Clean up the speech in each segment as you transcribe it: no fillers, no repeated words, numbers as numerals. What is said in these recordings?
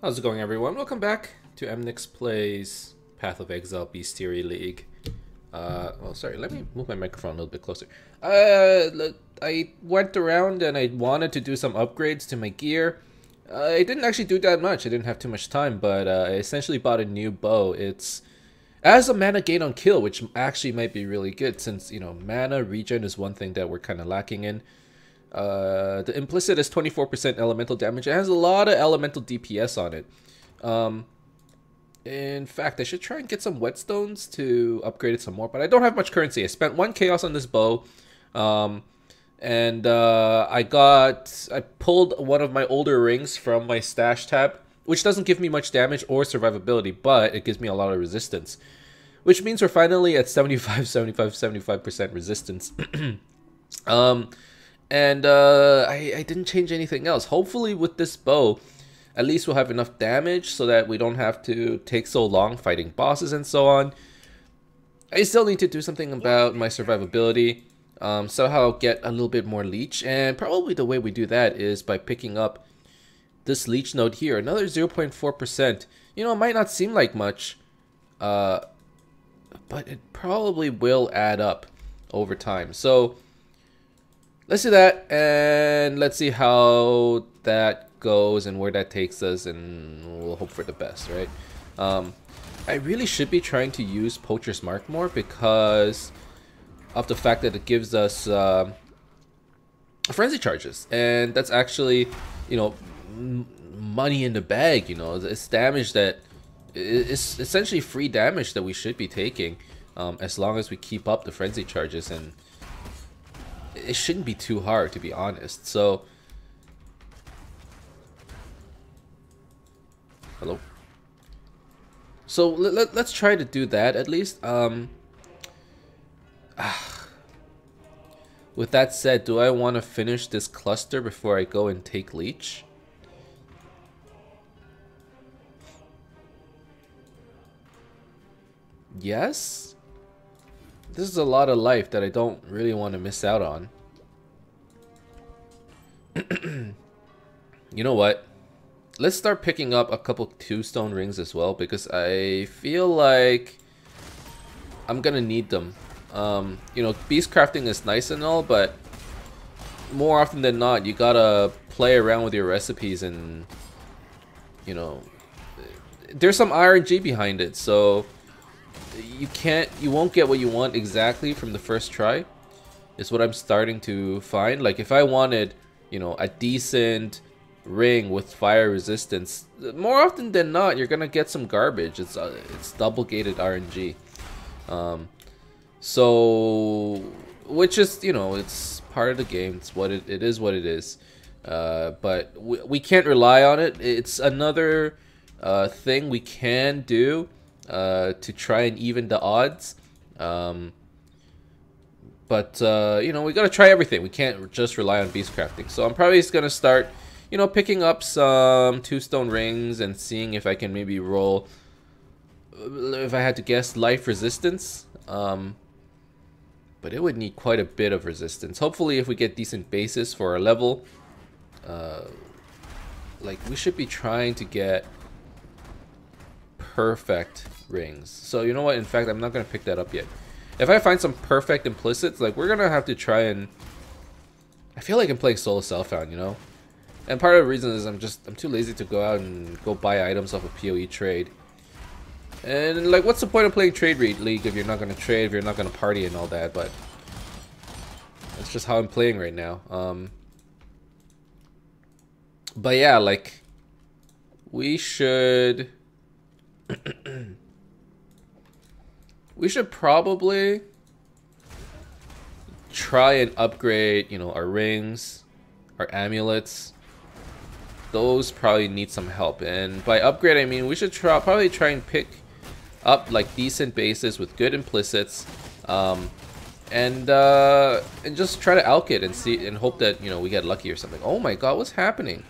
How's it going, everyone? Welcome back to Emnix Plays Path of Exile Bestiary League. Well, sorry, let me move my microphone a little bit closer. I went around and I wanted to do some upgrades to my gear. I didn't actually do that much. I didn't have too much time, but I essentially bought a new bow. It has a mana gain on kill, which actually might be really good since, you know, mana regen is one thing that we're kind of lacking in. The implicit is 24% elemental damage. It has a lot of elemental DPS on it. In fact, I should try and get some whetstones to upgrade it some more, but I don't have much currency. I spent 1 chaos on this bow, and I pulled one of my older rings from my stash tab, which doesn't give me much damage or survivability, but it gives me a lot of resistance, which means we're finally at 75% resistance. I didn't change anything else. Hopefully with this bow, at least we'll have enough damage so that we don't have to take so long fighting bosses and so on. I still need to do something about my survivability, somehow get a little bit more leech, and probably the way we do that is by picking up this leech node here, another 0.4%. You know, it might not seem like much, but it probably will add up over time. So let's do that, and let's see how that goes and where that takes us, and we'll hope for the best, right? I really should be trying to use Poacher's Mark more because of the fact that it gives us frenzy charges, and that's actually, you know, money in the bag. You know, it's damage that is essentially free damage that we should be taking, as long as we keep up the frenzy charges, and it shouldn't be too hard, to be honest. So, hello. So let's try to do that at least. With that said, do I want to finish this cluster before I go and take leech? Yes. This is a lot of life that I don't really want to miss out on. You know what? Let's start picking up a couple 2-stone rings as well, because I feel like I'm gonna need them. You know, beast crafting is nice and all, but more often than not, you gotta play around with your recipes, and you know, there's some RNG behind it, so you won't get what you want exactly from the first try, is what I'm starting to find. Like, if I wanted, you know, a decent ring with fire resistance, more often than not you're gonna get some garbage. It's double gated RNG, so, which is, you know, it's part of the game. It's what it is what it is, but we can't rely on it. It's another thing we can do to try and even the odds, but you know, we gotta try everything. We can't just rely on beast crafting. So I'm probably just gonna start, you know, picking up some 2-stone rings and seeing if I can maybe roll, if I had to guess, life resistance. But it would need quite a bit of resistance. Hopefully if we get decent bases for our level, like, we should be trying to get perfect rings. So you know what, in fact, I'm not gonna pick that up yet. If I find some perfect implicits, like, we're gonna have to try and, I feel like I'm playing solo Self-Found, you know, and part of the reason is I'm too lazy to go out and go buy items off a PoE trade. And like, what's the point of playing trade league if you're not gonna trade, if you're not gonna party and all that? But that's just how I'm playing right now. But yeah, like, we should we should probably try and upgrade, you know, our rings, our amulets. Those probably need some help, and by upgrade I mean we should probably try and pick up like decent bases with good implicits, and just try to alk it and see and hope that, you know, we get lucky or something. Oh my god, what's happening?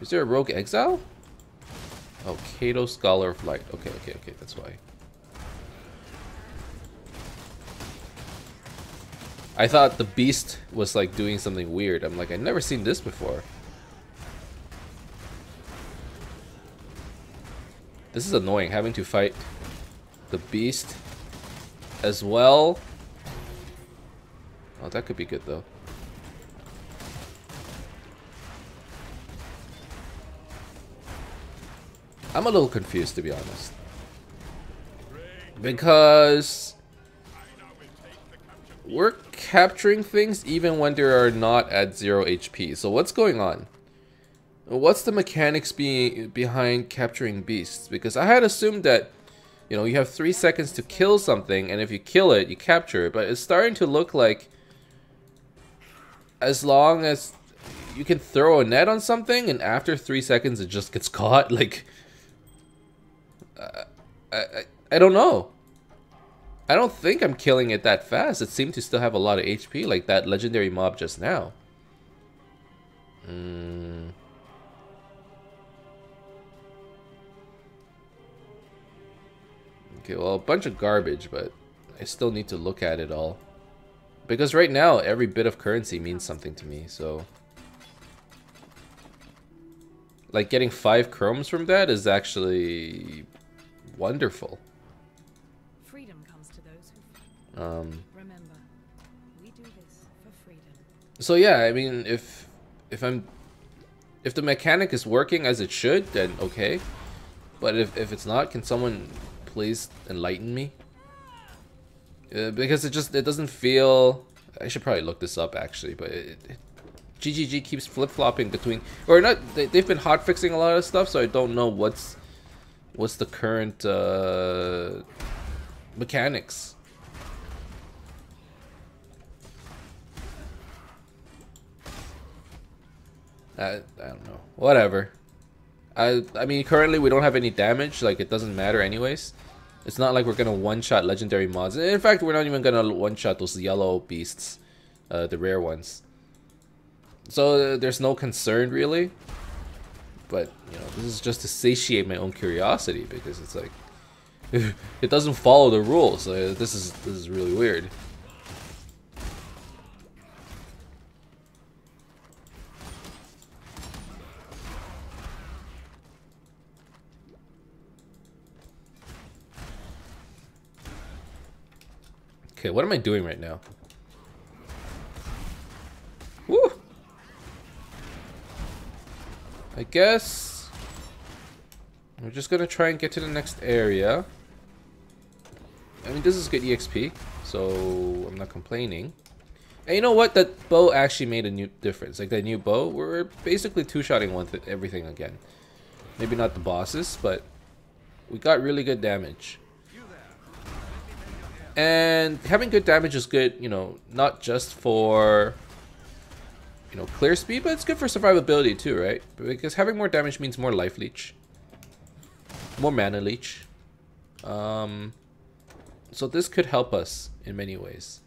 Is there a rogue exile? Oh, Kato, Scholar of Light. Okay, that's why. I thought the beast was like doing something weird. I'm like, I've never seen this before. This is annoying, having to fight the beast as well. Oh, that could be good though. I'm a little confused, to be honest. Because we're capturing things even when they are not at 0 HP. So what's going on? What's the mechanics behind capturing beasts? Because I had assumed that, you know, you have 3 seconds to kill something, and if you kill it, you capture it. But it's starting to look like as long as you can throw a net on something, and after 3 seconds it just gets caught. Like, I don't know. I don't think I'm killing it that fast. It seemed to still have a lot of HP, like that legendary mob just now. Okay, well, a bunch of garbage, but I still need to look at it all. Because right now, every bit of currency means something to me, so... Like, getting 5 chromes from that is actually wonderful. Freedom comes to those who fight. Remember, we do this for freedom. So yeah, I mean, if the mechanic is working as it should, then okay. But if it's not, can someone please enlighten me? Because it doesn't feel... I should probably look this up actually, but GGG keeps flip-flopping between... Or not, they've been hotfixing a lot of stuff, so I don't know what's the current mechanics. I don't know. Whatever. I mean, currently we don't have any damage, like it doesn't matter anyways. It's not like we're gonna one-shot legendary mods. In fact, we're not even gonna one-shot those yellow beasts, the rare ones. So there's no concern really. But you know, this is just to satiate my own curiosity, because it's like it doesn't follow the rules. This is really weird. Okay, what am I doing right now? Woo! I guess we're just gonna try and get to the next area. I mean, this is good EXP, so I'm not complaining. And you know what? That bow actually made a new difference. Like that new bow, we're basically two-shotting everything again. Maybe not the bosses, but we got really good damage. And having good damage is good, you know, not just for, you know, clear speed, but it's good for survivability too, right? Because having more damage means more life leech, more mana leech. So this could help us in many ways.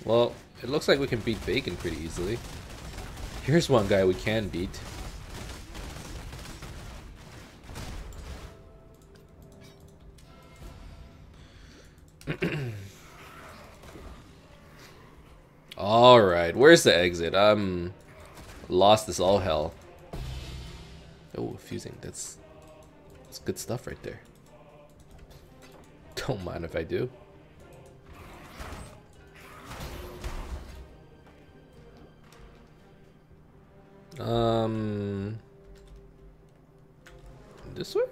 Well, it looks like we can beat Bacon pretty easily. Here's one guy we can beat. Alright, where's the exit? I'm lost as all hell. Oh, fusing, that's good stuff right there. Don't mind if I do. This way?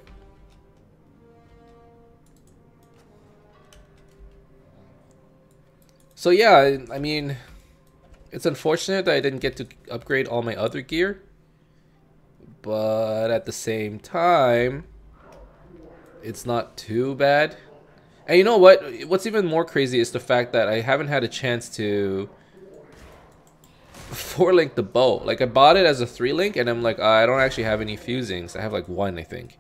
So yeah, I mean, it's unfortunate that I didn't get to upgrade all my other gear, but at the same time, it's not too bad. And you know what? What's even more crazy is the fact that I haven't had a chance to 4-link the bow. Like, I bought it as a 3-link, and I'm like, I don't actually have any fusings. I have like 1, I think.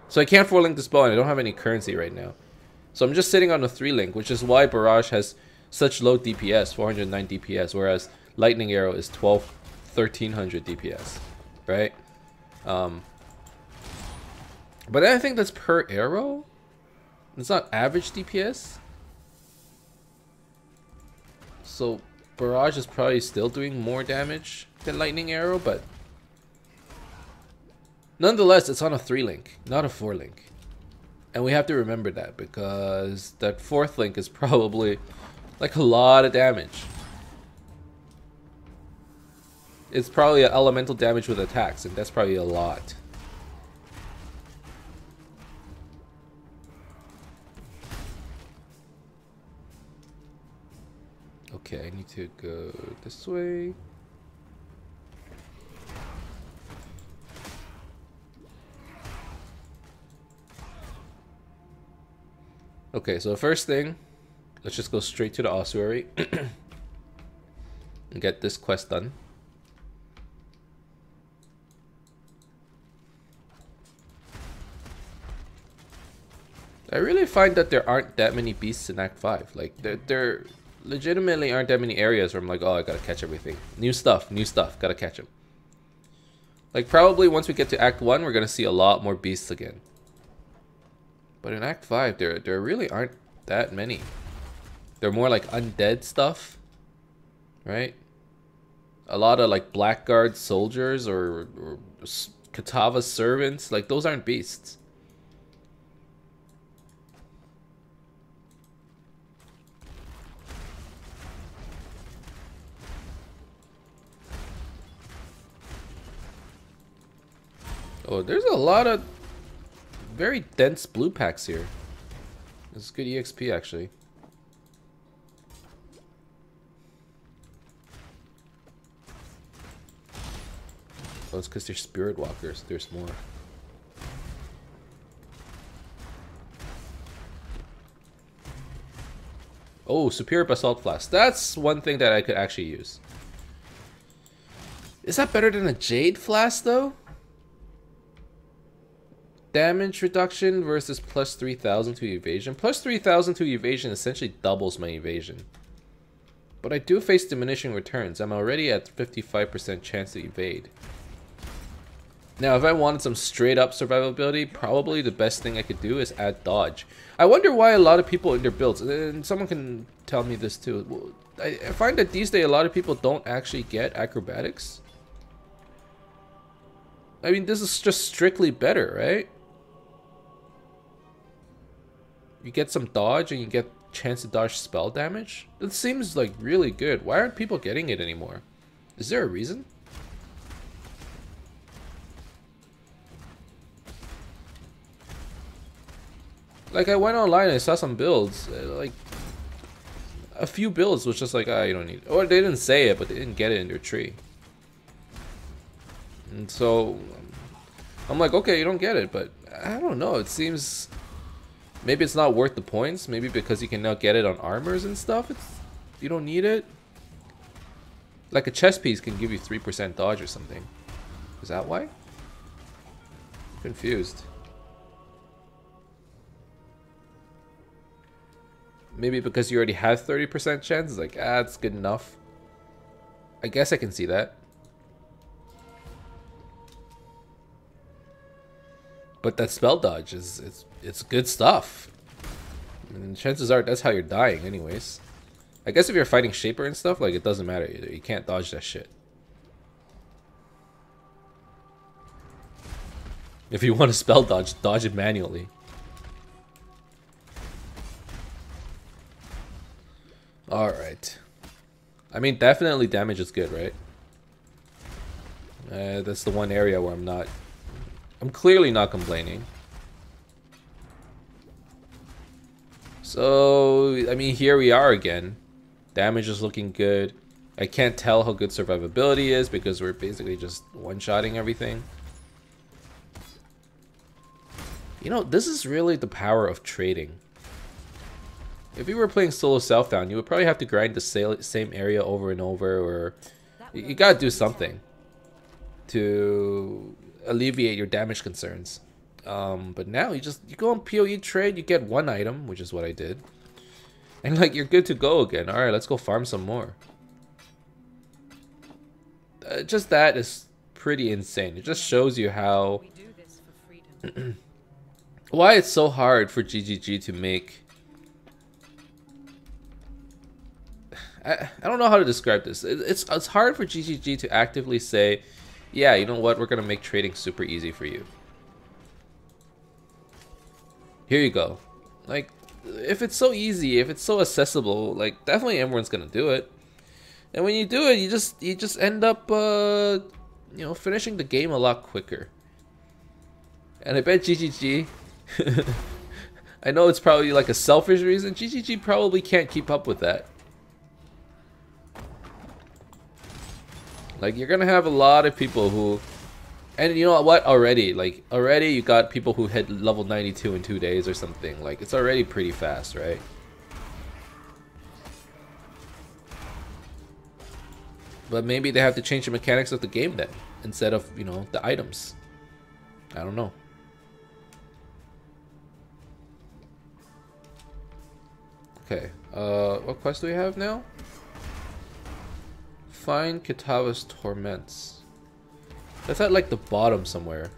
So I can't 4-link this bow, and I don't have any currency right now. So I'm just sitting on a 3-link, which is why Barrage has such low DPS, 409 DPS, whereas Lightning Arrow is 1300 DPS, right? But I think that's per arrow. It's not average DPS. So Barrage is probably still doing more damage than Lightning Arrow, but nonetheless, it's on a 3-link, not a 4-link. And we have to remember that, because that 4th link is probably like a lot of damage. It's probably an elemental damage with attacks, and that's probably a lot. Okay, I need to go this way. Okay, so first thing, let's just go straight to the ossuary and get this quest done. I really find that there aren't that many beasts in Act 5. Like, there legitimately aren't that many areas where I'm like, oh, I gotta catch everything. New stuff, gotta catch them. Like, probably once we get to Act 1, we're gonna see a lot more beasts again. But in Act 5, there really aren't that many. They're more like undead stuff, right? A lot of like Blackguard soldiers or Katava servants. Like, those aren't beasts. Oh, there's a lot of very dense blue packs here. This is good EXP, actually. Oh, it's because they're spirit walkers. There's more. Oh, superior basalt flask. That's one thing that I could actually use. Is that better than a jade flask, though? Damage reduction versus plus 3,000 to evasion. Plus 3,000 to evasion essentially doubles my evasion. But I do face diminishing returns. I'm already at 55% chance to evade. Now, if I wanted some straight up survivability, probably the best thing I could do is add dodge. I wonder why a lot of people in their builds, and someone can tell me this too. I find that these days a lot of people don't actually get acrobatics. I mean, this is just strictly better, right? You get some dodge and you get chance to dodge spell damage. That seems like really good. Why aren't people getting it anymore? Is there a reason? Like, I went online and I saw some builds. Like, a few builds was just like, ah, you don't need it. Or they didn't say it, but they didn't get it in their tree. And so, I'm like, okay, you don't get it, but I don't know. It seems... Maybe it's not worth the points. Maybe because you can now get it on armors and stuff. You don't need it. Like a chest piece can give you 3% dodge or something. Is that why? Confused. Maybe because you already have 30% chance. It's like, ah, it's good enough. I guess I can see that. But that spell dodge it's good stuff. And chances are that's how you're dying anyways. I guess if you're fighting Shaper and stuff, like, it doesn't matter either. You can't dodge that shit. If you want to spell dodge, dodge it manually. Alright. I mean, definitely damage is good, right? That's the one area where I'm clearly not complaining. So, I mean, here we are again. Damage is looking good. I can't tell how good survivability is because we're basically just one-shotting everything. You know, this is really the power of trading. If you were playing solo Southbound, you would probably have to grind the same area over and over, or you gotta do something to alleviate your damage concerns. But now you go on PoE trade, you get one item, which is what I did, and like, you're good to go again. All right, let's go farm some more. Just that is pretty insane. It just shows you how why it's so hard for GGG to make. I don't know how to describe this. It's hard for GGG to actively say, yeah, you know what, we're gonna make trading super easy for you. Here you go. Like, if it's so easy, if it's so accessible, like definitely everyone's gonna do it. And when you do it, you just end up you know, finishing the game a lot quicker. And I bet GGG I know it's probably like a selfish reason. GGG probably can't keep up with that. Like, you're gonna have a lot of people who, and you know what, already you got people who hit level 92 in 2 days or something. Like, it's already pretty fast, right? But maybe they have to change the mechanics of the game then, instead of, you know, the items. I don't know. Okay, what quest do we have now? Find Kitava's Torments. That's at like the bottom somewhere.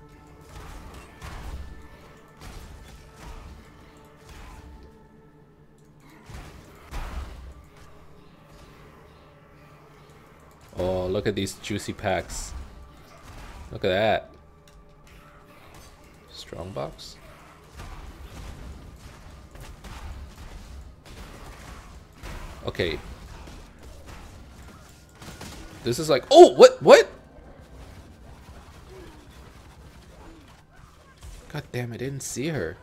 Oh, look at these juicy packs. Look at that. Strongbox. Okay. This is like, oh, what? God damn, I didn't see her.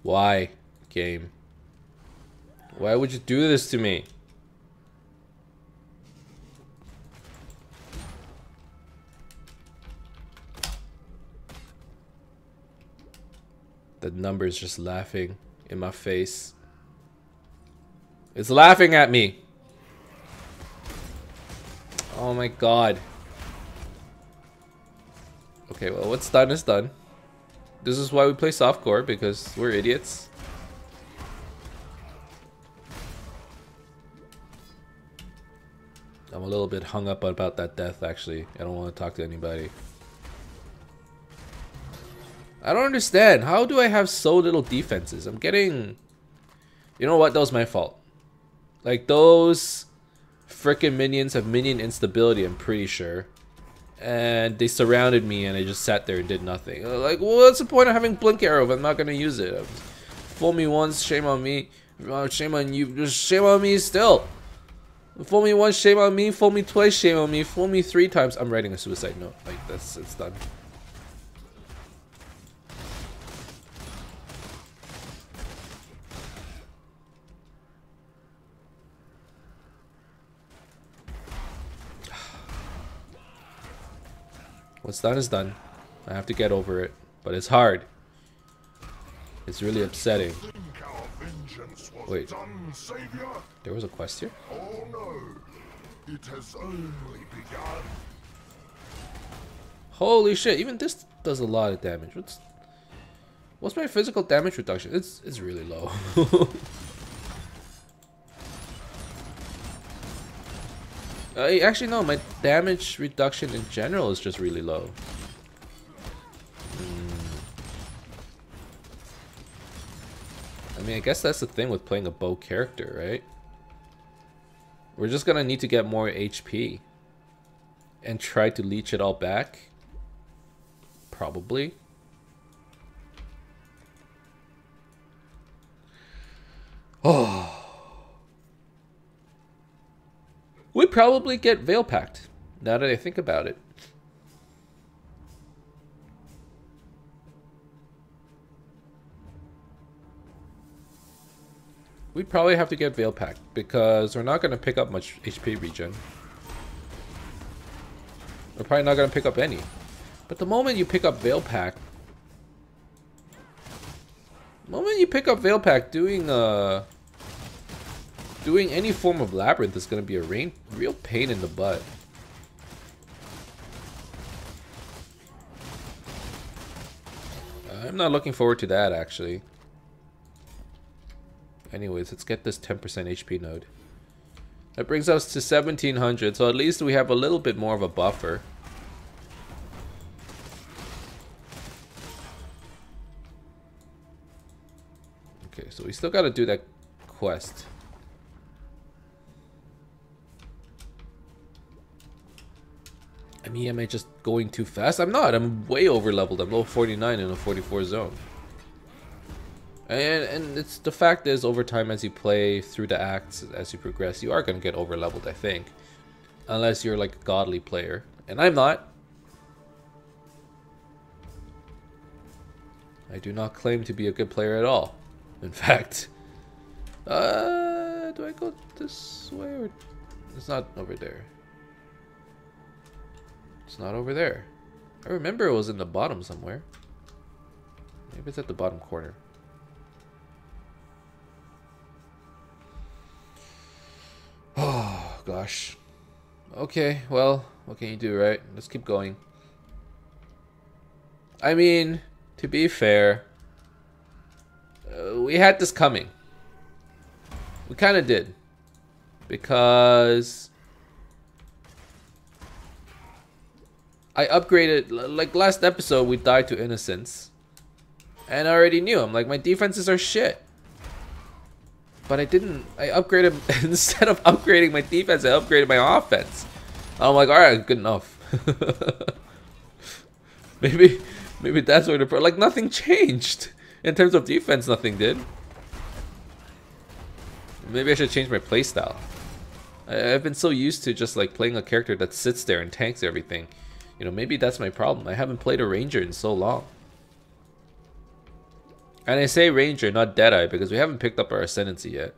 Why, game? Why would you do this to me? The number's just laughing in my face. It's laughing at me. Oh my god. Okay, well, what's done is done. This is why we play softcore, because we're idiots. I'm a little bit hung up about that death, actually. I don't want to talk to anybody. I don't understand. How do I have so little defenses? I'm getting... You know what? That was my fault. Like, those frickin' minions have minion instability, I'm pretty sure. And they surrounded me and I just sat there and did nothing. Like, well, what's the point of having Blink Arrow if I'm not gonna use it? Fool me once, shame on me. Shame on you. Just shame on me still. Fool me once, shame on me. Fool me twice, shame on me. Fool me 3 times. I'm writing a suicide note. Like, it's done. What's done is done. I have to get over it, but it's hard. It's really upsetting. Wait, there was a quest here? Oh no, it has only begun. Holy shit, even this does a lot of damage. What's my physical damage reduction? It's really low. Actually, no, my damage reduction in general is just really low. I mean, I guess that's the thing with playing a bow character, right? We're just gonna need to get more HP and try to leech it all back. Probably. Oh. We probably get Veil Pact, now that I think about it. We probably have to get Veil Pact, because we're not going to pick up much HP regen. We're probably not going to pick up any. But the moment you pick up Veil Pact... doing any form of labyrinth is going to be a real pain in the butt. I'm not looking forward to that, actually. Anyways, let's get this 10% HP node. That brings us to 1700, so at least we have a little bit more of a buffer. Okay, so we still gotta do that quest. I mean, am I just going too fast? I'm not. I'm way over leveled. I'm level 49 in a 44 zone. And it's the fact is, over time as you play through the acts, as you progress, you are gonna get over leveled, I think. Unless you're like a godly player. And I'm not. I do not claim to be a good player at all. In fact. Do I go this way or... It's not over there. It's not over there. I remember it was in the bottom somewhere. Maybe it's at the bottom corner. Oh, gosh. Okay, well, what can you do, right? Let's keep going. I mean, to be fair, we had this coming. We kind of did. Because I upgraded, like last episode, we died to Innocence. And I already knew, I'm like, my defenses are shit. But I didn't, I upgraded, instead of upgrading my defense, I upgraded my offense. I'm like, alright, good enough. maybe that's where the, like nothing changed. In terms of defense, nothing did. Maybe I should change my playstyle. I've been so used to just like playing a character that sits there and tanks everything. You know, maybe that's my problem. I haven't played a ranger in so long. And I say ranger, not Deadeye, because we haven't picked up our ascendancy yet.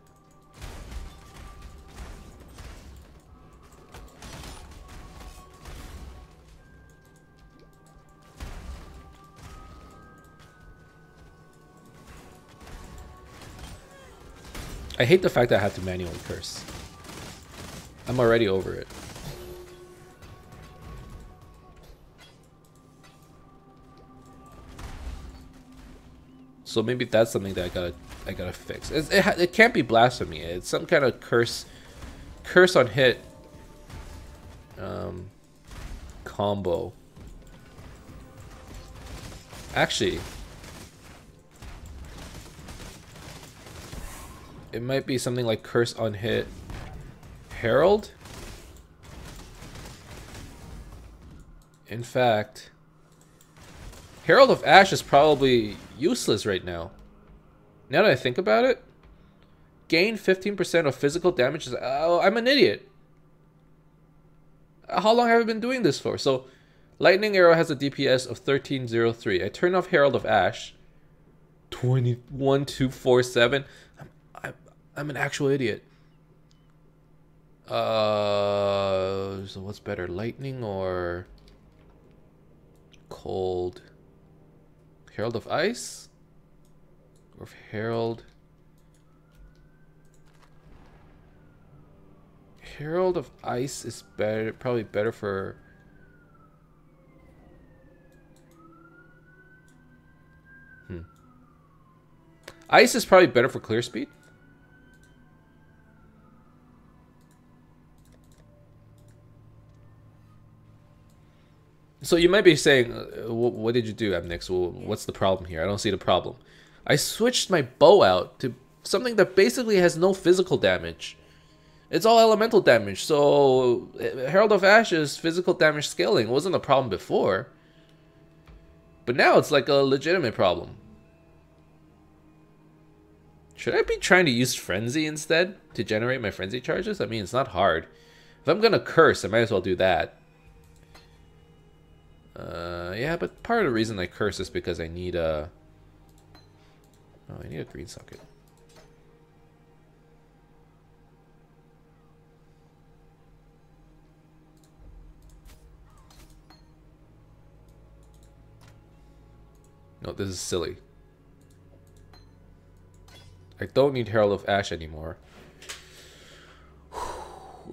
I hate the fact that I have to manually curse. I'm already over it. So maybe that's something that I gotta fix. It can't be blasphemy. It's some kind of curse on hit combo. Actually, it might be something like curse on hit Herald. In fact, Herald of Ash is probably useless right now. Now that I think about it, gain 15% of physical damage. Oh, I'm an idiot. How long have I been doing this for? So, Lightning Arrow has a DPS of 1303. I turn off Herald of Ash. 21247. I'm an actual idiot. So what's better, lightning or cold? Herald of Ice? Or Herald of Ice is better, probably better for Ice is probably better for clear speed. So you might be saying, what did you do, Emnix? Well, what's the problem here? I don't see the problem. I switched my bow out to something that basically has no physical damage. It's all elemental damage. So Herald of Ash's physical damage scaling wasn't a problem before. But now it's like a legitimate problem. Should I be trying to use Frenzy instead to generate my Frenzy charges? I mean, it's not hard. If I'm gonna curse, I might as well do that. Yeah, but part of the reason I curse is because I need a... Oh, I need a green socket. No, this is silly. I don't need Herald of Ash anymore.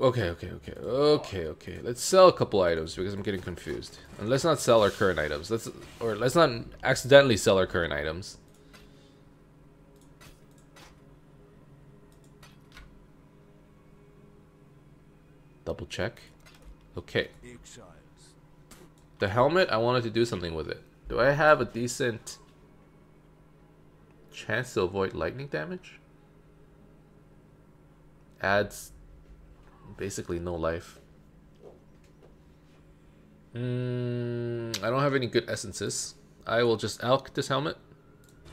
Okay. Let's sell a couple items because I'm getting confused. And let's not sell our current items. Let's not accidentally sell our current items. Double check. Okay. The helmet, I wanted to do something with it. Do I have a decent Chance to avoid lightning damage. Adds basically no life. I don't have any good essences. I will just alch this helmet.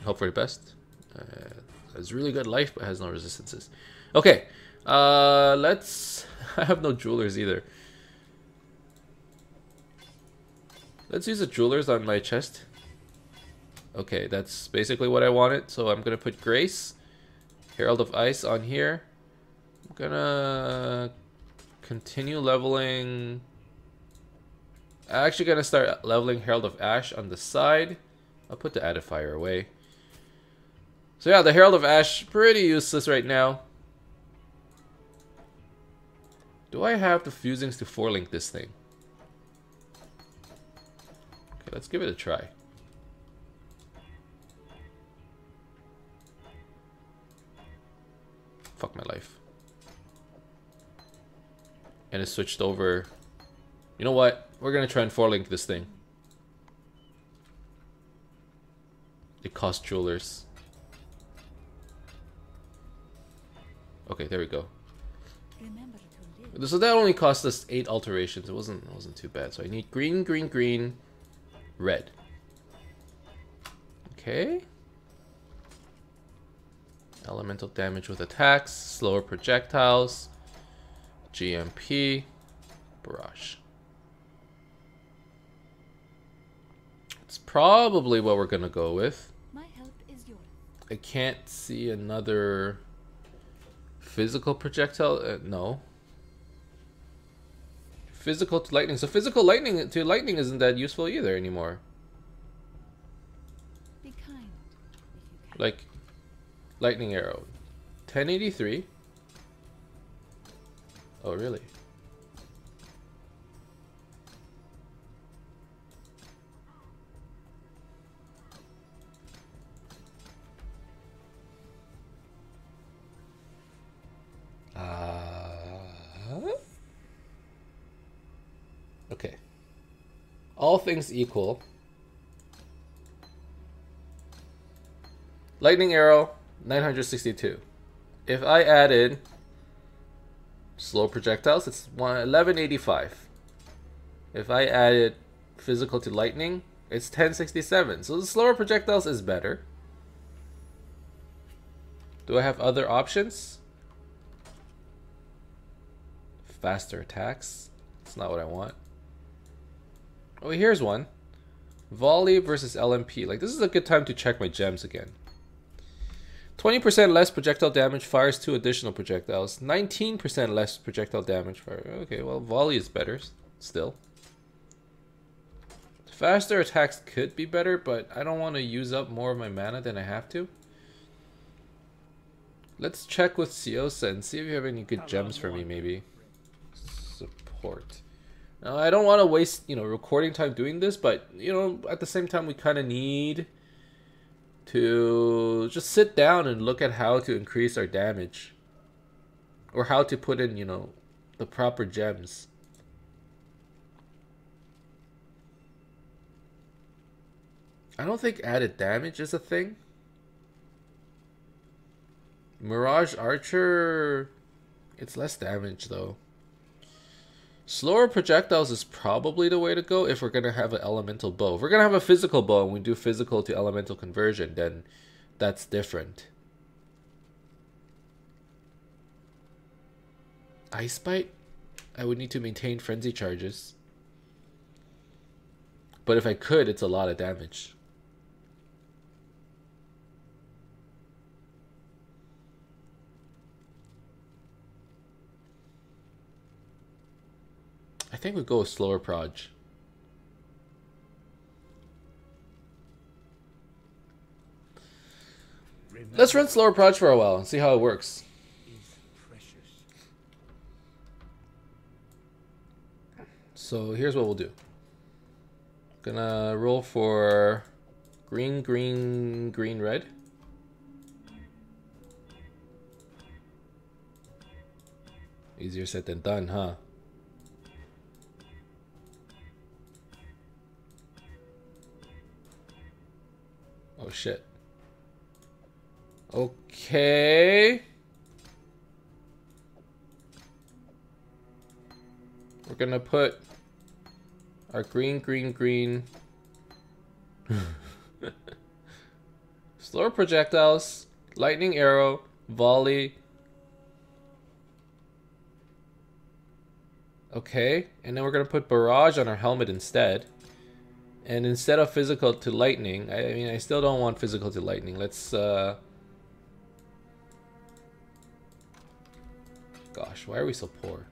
Hope for the best. Has really good life, but has no resistances. Okay, let's... I have no jewelers either. Let's use the jewelers on my chest. Okay, that's basically what I wanted. So I'm gonna put Grace, Herald of Ice on here. I'm gonna continue leveling. I'm actually gonna start leveling Herald of Ash on the side. I'll put the Edifier away. So yeah, the Herald of Ash, pretty useless right now. Do I have the fusings to 4-link this thing? Okay, let's give it a try. Fuck my life. And it switched over. You know what? We're gonna try and 4-link this thing. It costs jewelers. Okay, there we go. So that only cost us 8 alterations. It wasn't too bad. So I need green, green, green, red. Okay. Elemental damage with attacks, slower projectiles, GMP, barrage. It's probably what we're gonna go with. My help is yours. I can't see another physical projectile. No. Physical to lightning. So physical lightning to lightning isn't that useful either anymore. Be kind, if you can. Like lightning arrow. 1083. Oh really? Okay. All things equal. Lightning arrow, 962. If I added slow projectiles, it's 1185. If I added physical to lightning, it's 1067. So the slower projectiles is better. Do I have other options? Faster attacks. That's not what I want. Oh, here's one. Volley versus LMP. Like, this is a good time to check my gems again. 20% less projectile damage, fires 2 additional projectiles. 19% less projectile damage. Okay, well, volley is better still. Faster attacks could be better, but I don't want to use up more of my mana than I have to. Let's check with Siosa and see if you have any good gems for me, maybe. Support. Now, I don't want to waste, recording time doing this, but, at the same time, we kind of need to just sit down and look at how to increase our damage. Or how to put in, the proper gems. I don't think added damage is a thing. Mirage Archer, it's less damage though. Slower projectiles is probably the way to go if we're going to have an elemental bow. If we're going to have a physical bow and we do physical to elemental conversion, then that's different. Ice Bite? I would need to maintain frenzy charges. But if I could, it's a lot of damage. I think we go with slower proj. Let's run slower proj for a while and see how it works. So here's what we'll do. Gonna roll for green, green, green, red. Easier said than done, huh? Oh shit. Okay. We're gonna put our green. Slower projectiles, lightning arrow, volley. Okay, and then we're gonna put barrage on our helmet instead. And instead of physical to lightning, I mean, I still don't want physical to lightning. Let's, gosh, why are we so poor?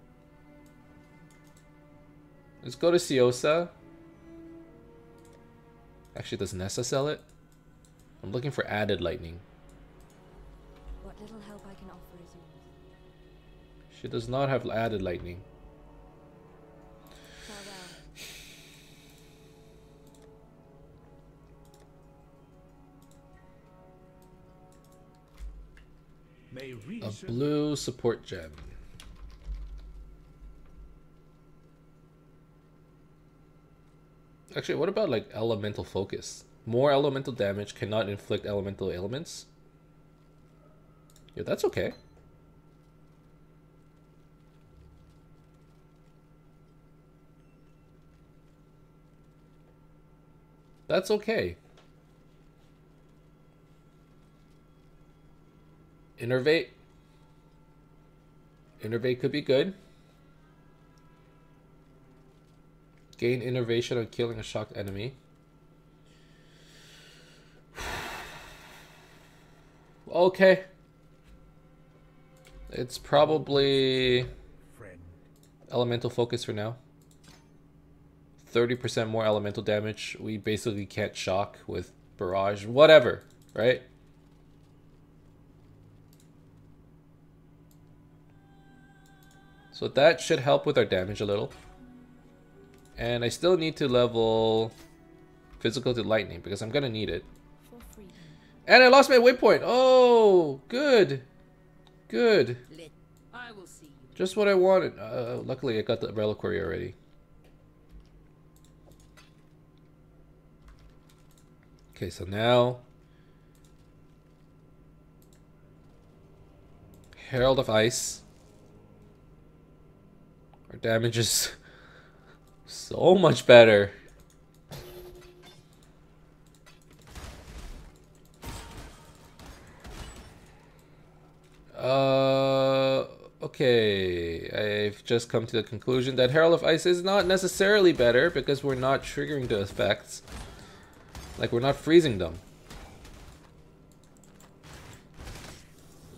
Let's go to Ciosa. Actually, does Nessa sell it? I'm looking for added lightning. What little help I can offer is yours. She does not have added lightning. Farewell. A blue support gem. Actually, what about like elemental focus? More elemental damage, cannot inflict elemental ailments. Yeah, that's okay. That's okay. Innervate. Innervate could be good. Gain innervation on killing a shocked enemy. Okay. It's probably elemental focus for now. 30% more elemental damage. We basically can't shock with barrage. Whatever, right? So that should help with our damage a little. And I still need to level physical to lightning because I'm gonna need it. And I lost my waypoint. Oh, good. Good. I will see you. Just what I wanted. Luckily, I got the reliquary already. Okay, so now Herald of Ice. Our damage is so much better. Okay. I've just come to the conclusion that Herald of Ice is not necessarily better because we're not triggering the effects. Like, we're not freezing them.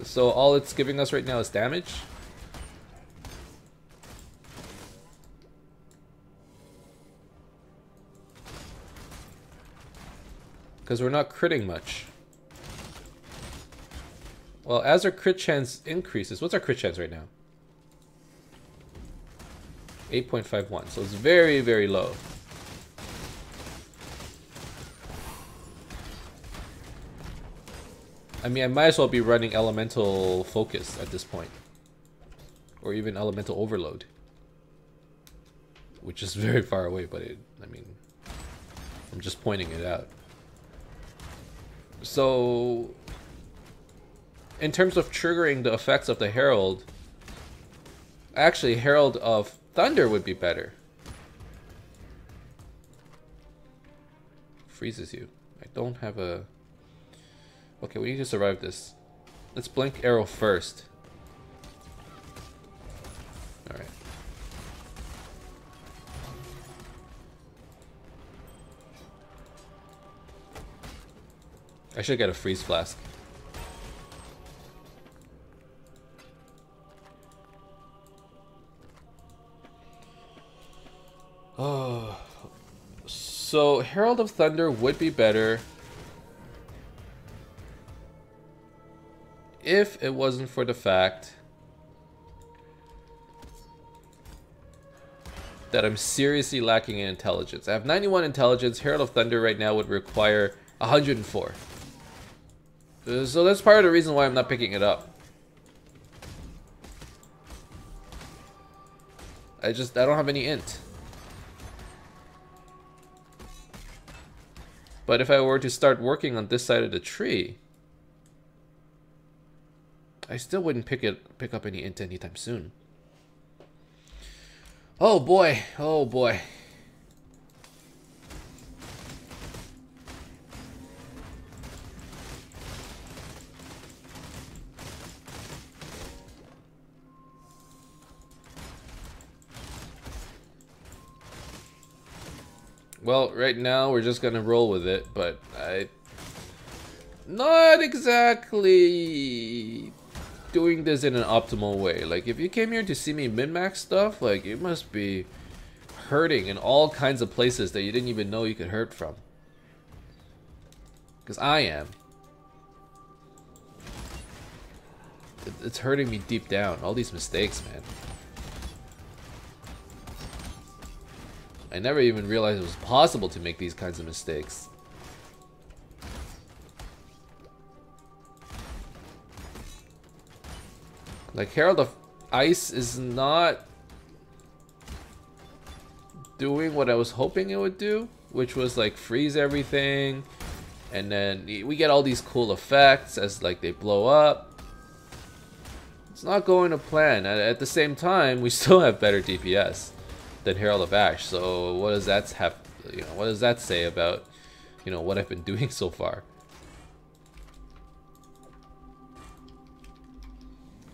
So all it's giving us right now is damage. Because we're not critting much. Well, as our crit chance increases, what's our crit chance right now? 8.51, so it's very, very low. I mean, I might as well be running elemental focus at this point. Or even elemental overload. Which is very far away, but I mean, I'm just pointing it out. So, in terms of triggering the effects of the Herald, actually Herald of Thunder would be better. Freezes you. I don't have a... Okay, we need to survive this. Let's blink arrow first. Alright. I should get a freeze flask. Oh. So, Herald of Thunder would be better if it wasn't for the fact that I'm seriously lacking in intelligence. I have 91 intelligence. Herald of Thunder right now would require 104. So that's part of the reason why I'm not picking it up. I don't have any int. But if I were to start working on this side of the tree, I still wouldn't pick up any int anytime soon. Oh boy, oh boy. Well, right now we're just gonna roll with it, but not exactly doing this in an optimal way. Like, if you came here to see me min-max stuff, like, it must be hurting in all kinds of places that you didn't even know you could hurt from. Because I am. It's hurting me deep down. All these mistakes, man. I never even realized it was possible to make these kinds of mistakes. Like, Herald of Ice is not doing what I was hoping it would do, which was like freeze everything, and then we get all these cool effects as like they blow up. It's not going to plan. At the same time, we still have better DPS than Herald of Ash. So what does that have? You know, what does that say about, you know, what I've been doing so far?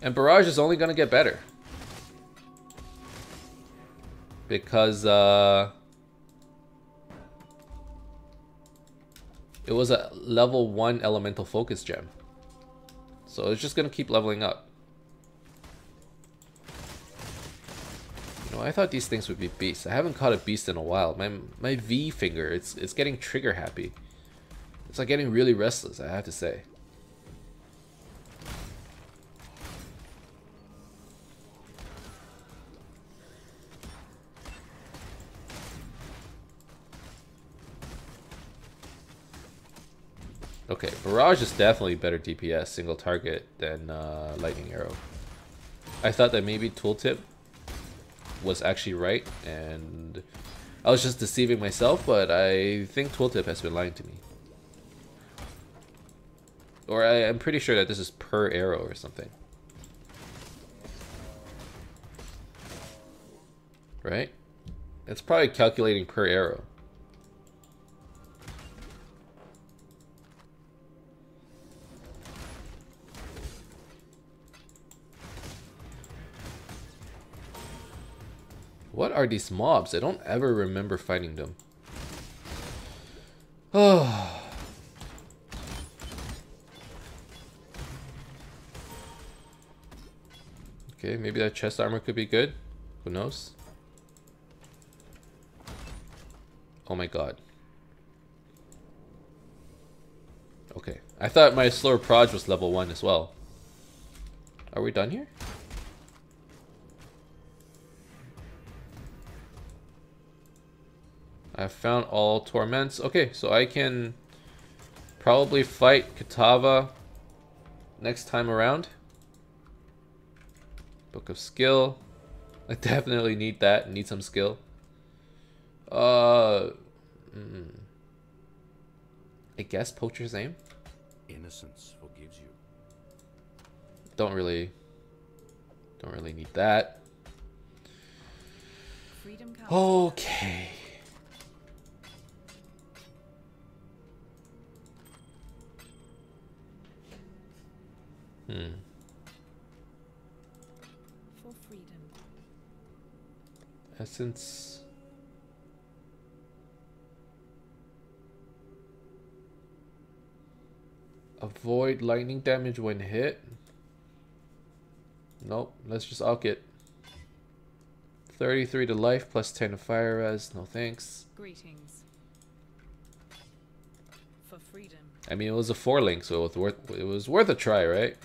And Barrage is only gonna get better because it was a level 1 elemental focus gem, so it's just gonna keep leveling up. You know, I thought these things would be beasts. I haven't caught a beast in a while. My V finger, it's getting trigger happy. It's like getting really restless, I have to say. Okay, Barrage is definitely better DPS, single target, than Lightning Arrow. I thought that maybe Tooltip was actually right, and I was just deceiving myself, but I think Tooltip has been lying to me. Or I'm pretty sure that this is per arrow or something. Right? It's probably calculating per arrow. What are these mobs? I don't ever remember fighting them. Oh. Okay, maybe that chest armor could be good. Who knows? Oh my god. Okay. I thought my slower proj was level 1 as well. Are we done here? I found all torments. Okay, so I can probably fight Kitava next time around. Book of Skill. I definitely need that. Need some skill. I guess Poacher's Aim. Innocence forgives you. Don't really need that. Okay. For freedom. Essence. Avoid lightning damage when hit. Nope, let's just alk it. 33 to life plus 10 to fire res. No thanks. Greetings. For freedom. I mean, it was a 4-link, so it was worth a try, right?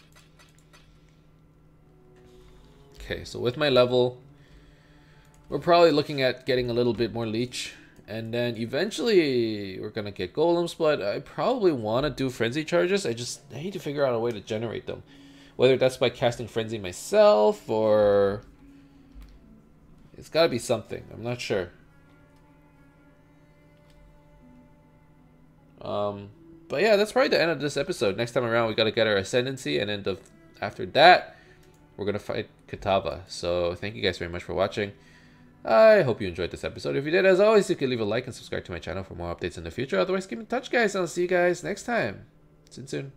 Okay, so with my level, we're probably looking at getting a little bit more leech, and then eventually we're gonna get golems. But I probably want to do frenzy charges. I need to figure out a way to generate them, whether that's by casting frenzy myself or it's got to be something. I'm not sure. But yeah, that's probably the end of this episode. Next time around, we got to get our ascendancy, and then after that, we're going to fight Kitava. So thank you guys very much for watching. I hope you enjoyed this episode. If you did, as always, you can leave a like and subscribe to my channel for more updates in the future. Otherwise, keep in touch, guys. I'll see you guys next time. See you soon.